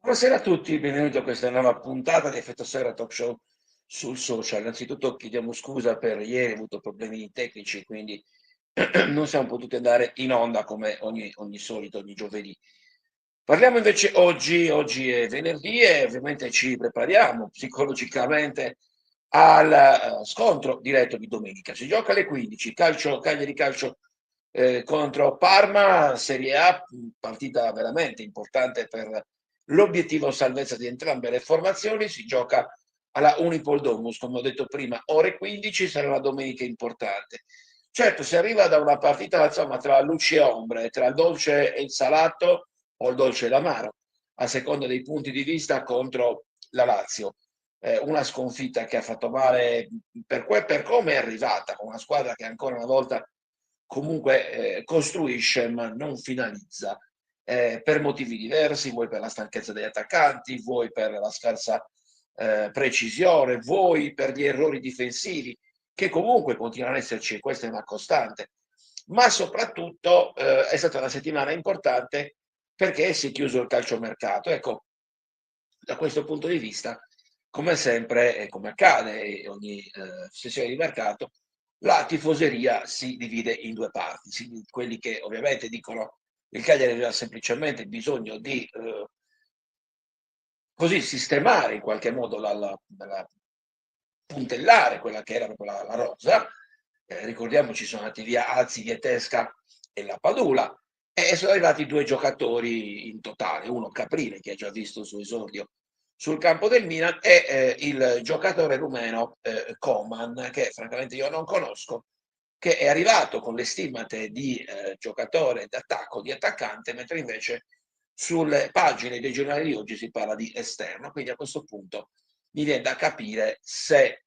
Buonasera a tutti, benvenuti a questa nuova puntata di Effetto Sera Talk Show sul social. Innanzitutto chiediamo scusa per ieri, ho avuto problemi tecnici, quindi non siamo potuti andare in onda come ogni solito, ogni giovedì. Parliamo invece oggi è venerdì e ovviamente ci prepariamo psicologicamente al scontro diretto di domenica. Si gioca alle 15, Cagliari Calcio contro Parma, Serie A, partita veramente importante per l'obiettivo salvezza di entrambe le formazioni. Si gioca alla Unipol Domus, come ho detto prima, ore 15, sarà una domenica importante. Certo, si arriva da una partita insomma, tra luci e ombre, tra il dolce e il salato o il dolce e l'amaro, a seconda dei punti di vista, contro la Lazio. Una sconfitta che ha fatto male per come è arrivata, con una squadra che ancora una volta comunque costruisce ma non finalizza, per motivi diversi, vuoi per la stanchezza degli attaccanti, vuoi per la scarsa precisione, vuoi per gli errori difensivi, che comunque continuano ad esserci, e questa è una costante, ma soprattutto è stata una settimana importante perché si è chiuso il calciomercato. Ecco, da questo punto di vista, come sempre e come accade ogni sessione di mercato, la tifoseria si divide in due parti. Quelli che ovviamente dicono il Cagliari aveva semplicemente bisogno di così sistemare in qualche modo puntellare quella che era proprio la rosa. Ricordiamoci, sono andati via Azzi, Vietesca e la Padula, e sono arrivati due giocatori in totale, uno Caprile che ha già visto il suo esordio sul campo del Milan e il giocatore rumeno Coman, che francamente io non conosco, che è arrivato con le stimate di giocatore d'attacco, di attaccante, mentre invece sulle pagine dei giornali di oggi si parla di esterno. Quindi a questo punto mi viene da capire se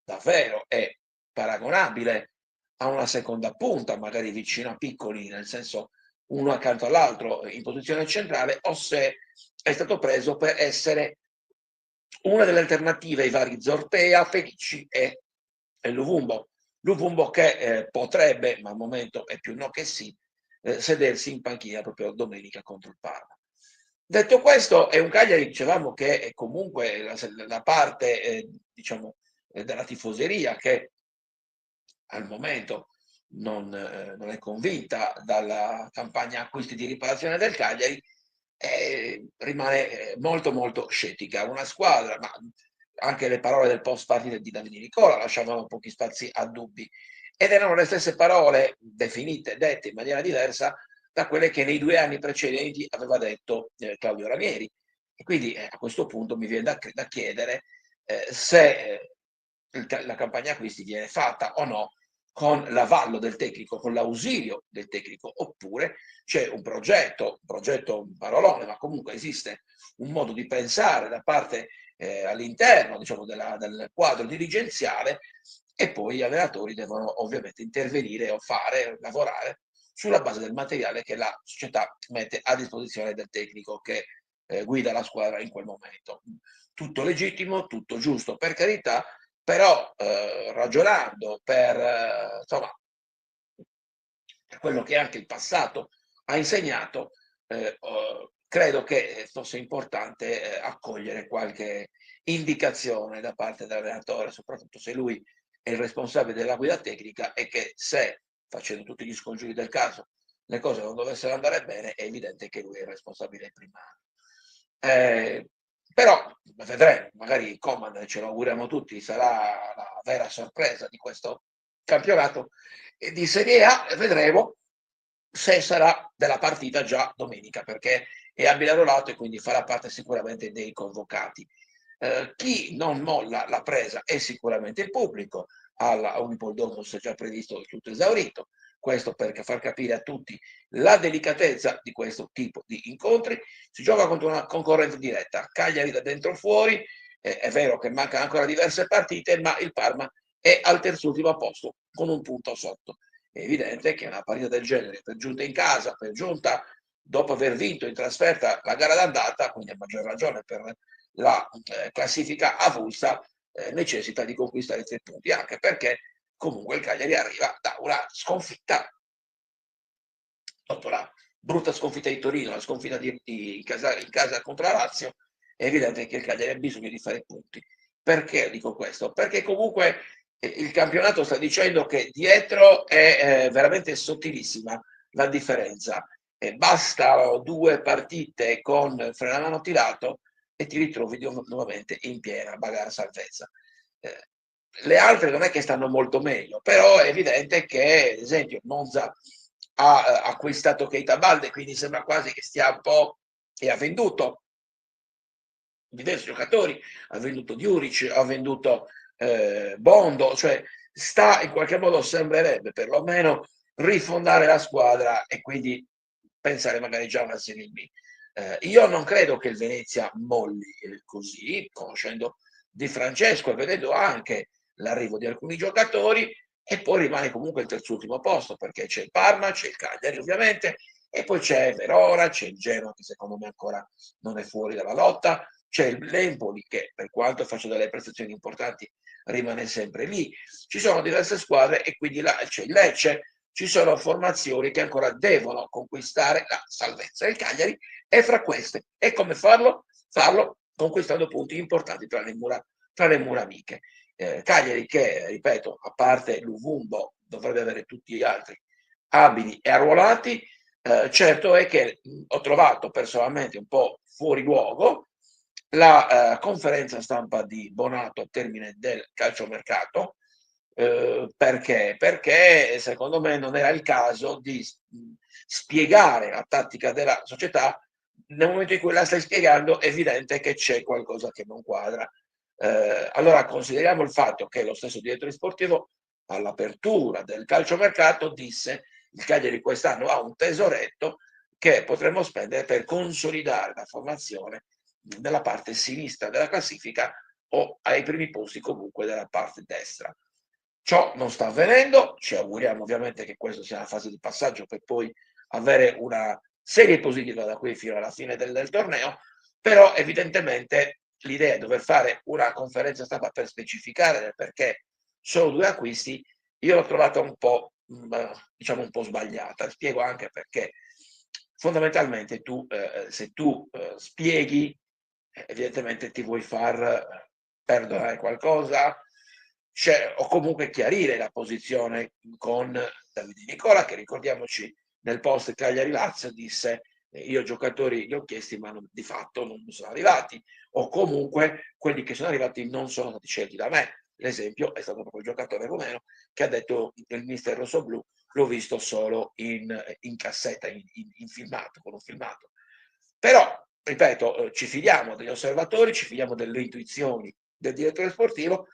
davvero è paragonabile a una seconda punta, magari vicino a Piccoli, nel senso uno accanto all'altro in posizione centrale, o se è stato preso per essere una delle alternative ai vari Zortea, Felici e Luvumbo. Luvumbo che potrebbe, ma al momento è più no che sì, sedersi in panchina proprio domenica contro il Parma. Detto questo, è un Cagliari, dicevamo, che è comunque la parte diciamo, della tifoseria che al momento non è convinta dalla campagna acquisti di riparazione del Cagliari, rimane molto molto scettica. Una squadra, ma anche le parole del post partita di Davide Nicola lasciavano pochi spazi a dubbi, ed erano le stesse parole definite, dette in maniera diversa da quelle che nei 2 anni precedenti aveva detto Claudio Ranieri. E quindi a questo punto mi viene da chiedere se la campagna acquisti viene fatta o no con l'avallo del tecnico, con l'ausilio del tecnico, oppure c'è un progetto un parolone, ma comunque esiste un modo di pensare da parte all'interno, diciamo, del quadro dirigenziale, e poi gli allenatori devono ovviamente intervenire o fare, lavorare sulla base del materiale che la società mette a disposizione del tecnico che guida la squadra in quel momento. Tutto legittimo, tutto giusto, per carità, però ragionando insomma, per quello che anche il passato ha insegnato, credo che fosse importante accogliere qualche indicazione da parte dell'allenatore, soprattutto se lui è il responsabile della guida tecnica, e che se, facendo tutti gli scongiuri del caso, le cose non dovessero andare bene, è evidente che lui è il responsabile primario. Però vedremo, magari Coman, ce lo auguriamo tutti, sarà la vera sorpresa di questo campionato e di Serie A. Vedremo se sarà della partita già domenica, perché è a Milano Lato e quindi farà parte sicuramente dei convocati. Chi non molla la presa è sicuramente il pubblico. Alla Unipol Domus è già previsto il tutto esaurito, questo per far capire a tutti la delicatezza di questo tipo di incontri. Si gioca contro una concorrente diretta, Cagliari da dentro o fuori, è vero che mancano ancora diverse partite, ma il Parma è al terzultimo posto con un punto sotto. È evidente che una partita del genere, per giunta in casa, per giunta dopo aver vinto in trasferta la gara d'andata, quindi a maggior ragione per la classifica avulsa, necessita di conquistare i 3 punti, anche perché comunque il Cagliari arriva da una sconfitta dopo la brutta sconfitta di Torino, la sconfitta in casa contro la Lazio. È evidente che il Cagliari ha bisogno di fare punti. Perché dico questo? Perché comunque il campionato sta dicendo che dietro è veramente sottilissima la differenza. Bastano 2 partite con freno a mano tirato e ti ritrovi nuovamente in piena bagarre salvezza. Le altre non è che stanno molto meglio, però è evidente che, ad esempio, Monza ha acquistato Keita Balde, quindi sembra quasi che stia un po' e ha venduto diversi giocatori, ha venduto Djuric, ha venduto Bondo, cioè sta in qualche modo, sembrerebbe perlomeno, rifondare la squadra e quindi pensare magari già a una Serie B. Io non credo che il Venezia molli così, conoscendo Di Francesco e vedendo anche l'arrivo di alcuni giocatori, e poi rimane comunque il terzultimo posto perché c'è il Parma, c'è il Cagliari ovviamente, e poi c'è Verona, c'è il Genoa che secondo me ancora non è fuori dalla lotta, c'è l'Empoli che per quanto faccia delle prestazioni importanti rimane sempre lì, ci sono diverse squadre e quindi là c'è il Lecce, ci sono formazioni che ancora devono conquistare la salvezza. Il Cagliari è fra queste. E come farlo? Farlo conquistando punti importanti tra le mura amiche. Cagliari che, ripeto, a parte Luvumbo, dovrebbe avere tutti gli altri abili e arruolati. Certo è che ho trovato personalmente un po' fuori luogo la conferenza stampa di Bonato a termine del calciomercato. Perché? Perché secondo me non era il caso di spiegare la tattica della società. Nel momento in cui la stai spiegando è evidente che c'è qualcosa che non quadra. Allora consideriamo il fatto che lo stesso direttore sportivo all'apertura del calciomercato disse: il Cagliari quest'anno ha un tesoretto che potremmo spendere per consolidare la formazione nella parte sinistra della classifica o ai primi posti comunque della parte destra. Ciò non sta avvenendo, ci auguriamo ovviamente che questa sia una fase di passaggio per poi avere una serie positiva da qui fino alla fine del torneo, però evidentemente l'idea di dover fare una conferenza stampa per specificare perché solo 2 acquisti, io l'ho trovata un po', diciamo un po' sbagliata. Spiego anche perché fondamentalmente tu, se tu spieghi, evidentemente ti vuoi far perdonare qualcosa, o comunque chiarire la posizione con Davide Nicola, che ricordiamoci nel post Cagliari-Lazio disse io giocatori li ho chiesti ma di fatto non sono arrivati, o comunque quelli che sono arrivati non sono stati scelti da me. L'esempio è stato proprio il giocatore rumeno che ha detto il mister rossoblu l'ho visto solo in cassetta, in filmato, con un filmato. Però, ripeto, ci fidiamo degli osservatori, ci fidiamo delle intuizioni del direttore sportivo,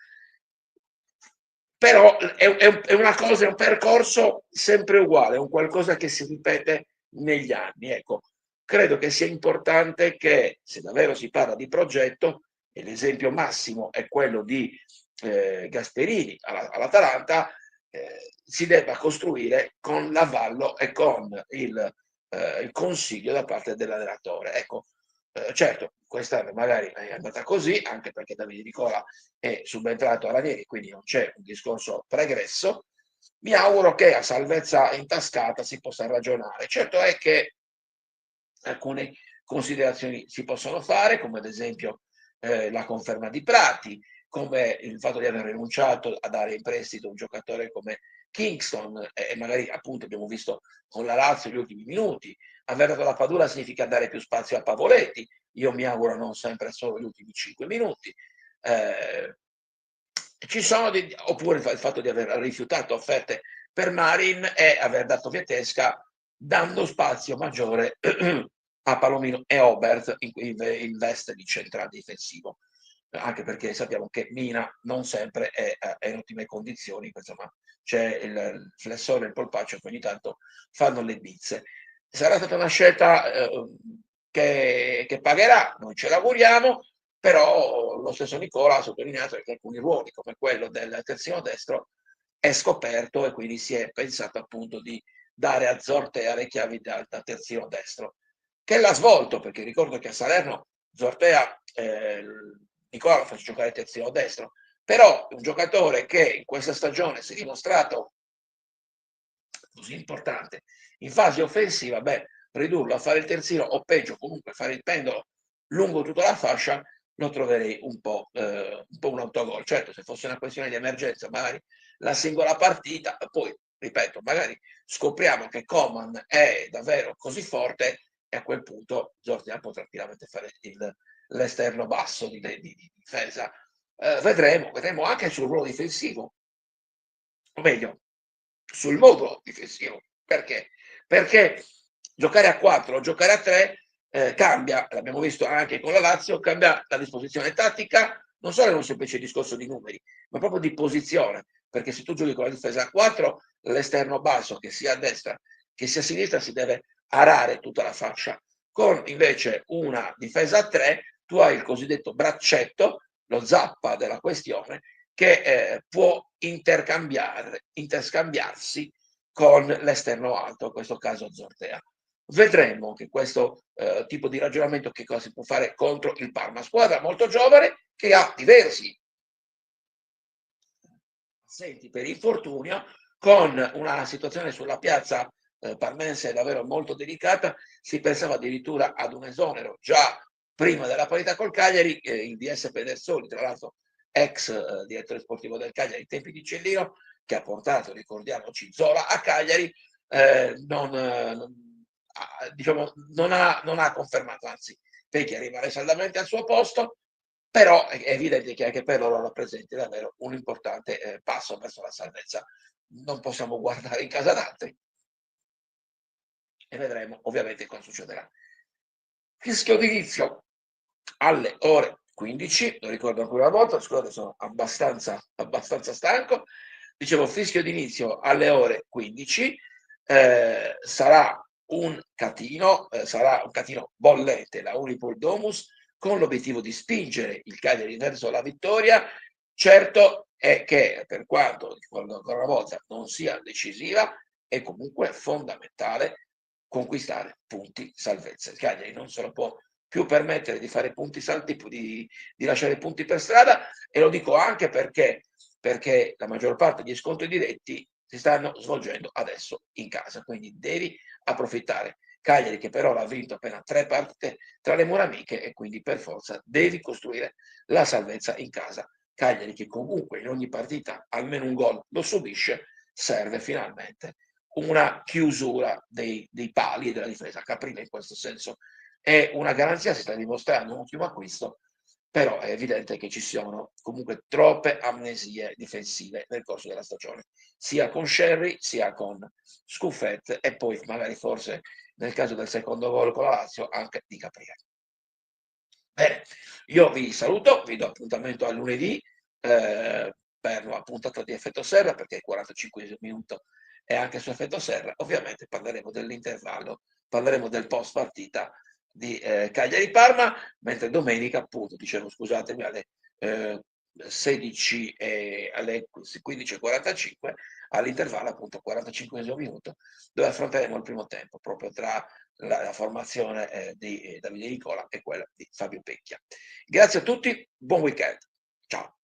però è una cosa, è un percorso sempre uguale, è un qualcosa che si ripete negli anni. Ecco, credo che sia importante che, se davvero si parla di progetto, e l'esempio massimo è quello di Gasperini all'Atalanta, si debba costruire con l'avallo e con il consiglio da parte dell'allenatore. Ecco, certo, quest'anno magari è andata così, anche perché Davide Nicola è subentrato a Ranieri, quindi non c'è un discorso pregresso. Mi auguro che a salvezza intascata si possa ragionare. Certo è che alcune considerazioni si possono fare, come ad esempio la conferma di Prati, come il fatto di aver rinunciato a dare in prestito un giocatore come Kingston, e magari appunto abbiamo visto con la Lazio gli ultimi minuti. Aver dato la Padula significa dare più spazio a Pavoletti, io mi auguro non sempre solo gli ultimi 5 minuti. Ci sono oppure il fatto di aver rifiutato offerte per Marin e aver dato via Tesca, dando spazio maggiore a Palomino e Obert in veste di centrale difensivo. anche perché sappiamo che Mina non sempre è in ottime condizioni, insomma c'è il flessore e il polpaccio che ogni tanto fanno le bizze. Sarà stata una scelta che pagherà, noi ce l'auguriamo, però lo stesso Nicola ha sottolineato che alcuni ruoli, come quello del terzino destro, è scoperto e quindi si è pensato appunto di dare a Zortea le chiavi da terzino destro, che l'ha svolto, perché ricordo che a Salerno Zortea, Nicola lo fece giocare terzino destro, però un giocatore che in questa stagione si è dimostrato così importante in fase offensiva, beh, ridurlo a fare il terzino o peggio comunque fare il pendolo lungo tutta la fascia lo troverei un po' un autogol. Certo, se fosse una questione di emergenza, magari la singola partita, poi ripeto, magari scopriamo che Coman è davvero così forte e a quel punto Zordia può tranquillamente fare l'esterno basso di difesa. Vedremo anche sul ruolo difensivo, o meglio, sul modulo difensivo. Perché? Perché giocare a 4 o giocare a 3 cambia, l'abbiamo visto anche con la Lazio, cambia la disposizione tattica, non solo è un semplice discorso di numeri, ma proprio di posizione, perché se tu giochi con la difesa a 4, l'esterno basso, che sia a destra che sia a sinistra, si deve arare tutta la fascia. Con invece una difesa a 3, tu hai il cosiddetto braccetto, lo zappa della questione, che può interscambiarsi con l'esterno alto, in questo caso Zortea. Vedremo che questo tipo di ragionamento che cosa si può fare contro il Parma, squadra molto giovane che ha diversi assenti per infortunio, con una situazione sulla piazza parmense davvero molto delicata. Si pensava addirittura ad un esonero già prima della parità col Cagliari. Il DS Pedersoli, tra l'altro ex direttore sportivo del Cagliari ai tempi di Cellino, che ha portato, ricordiamoci, Zola a Cagliari, diciamo, non ha confermato, anzi Pecchi rimane saldamente al suo posto, però è evidente che anche per loro rappresenti davvero un importante passo verso la salvezza. Non possiamo guardare in casa d'altri e vedremo ovviamente cosa succederà. Fischio d'inizio alle ore 15, lo ricordo ancora una volta, scusate, sono abbastanza stanco. Dicevo, fischio d'inizio alle ore 15, sarà un catino bollente, la Unipol Domus, con l'obiettivo di spingere il Cagliari verso la vittoria. Certo è che, per quanto, ricordo ancora una volta, non sia decisiva, è comunque fondamentale conquistare punti salvezza. Il Cagliari non se lo può più permettere di fare punti salti, di lasciare punti per strada, e lo dico anche perché la maggior parte degli scontri diretti si stanno svolgendo adesso in casa, quindi devi approfittare. Cagliari che per ora ha vinto appena 3 partite tra le mura amiche e quindi per forza devi costruire la salvezza in casa. Cagliari che comunque in ogni partita almeno un gol lo subisce, serve finalmente una chiusura dei pali e della difesa. Caprile in questo senso è una garanzia, si sta dimostrando un ottimo acquisto, però è evidente che ci sono comunque troppe amnesie difensive nel corso della stagione, sia con Sherry sia con Scuffet e poi magari forse nel caso del secondo gol con la Lazio anche di Caprile. Bene, io vi saluto, vi do appuntamento a lunedì per la puntata di Effetto Serra, perché il 45 minuto è anche su Effetto Serra. Ovviamente parleremo dell'intervallo, parleremo del post partita di Cagliari-Parma, mentre domenica, appunto, dicevo, scusatemi, alle 16 e alle 15:45, all'intervallo, appunto, 45 minuto, dove affronteremo il primo tempo, proprio tra la formazione di Davide Nicola e quella di Fabio Pecchia. Grazie a tutti, buon weekend. Ciao.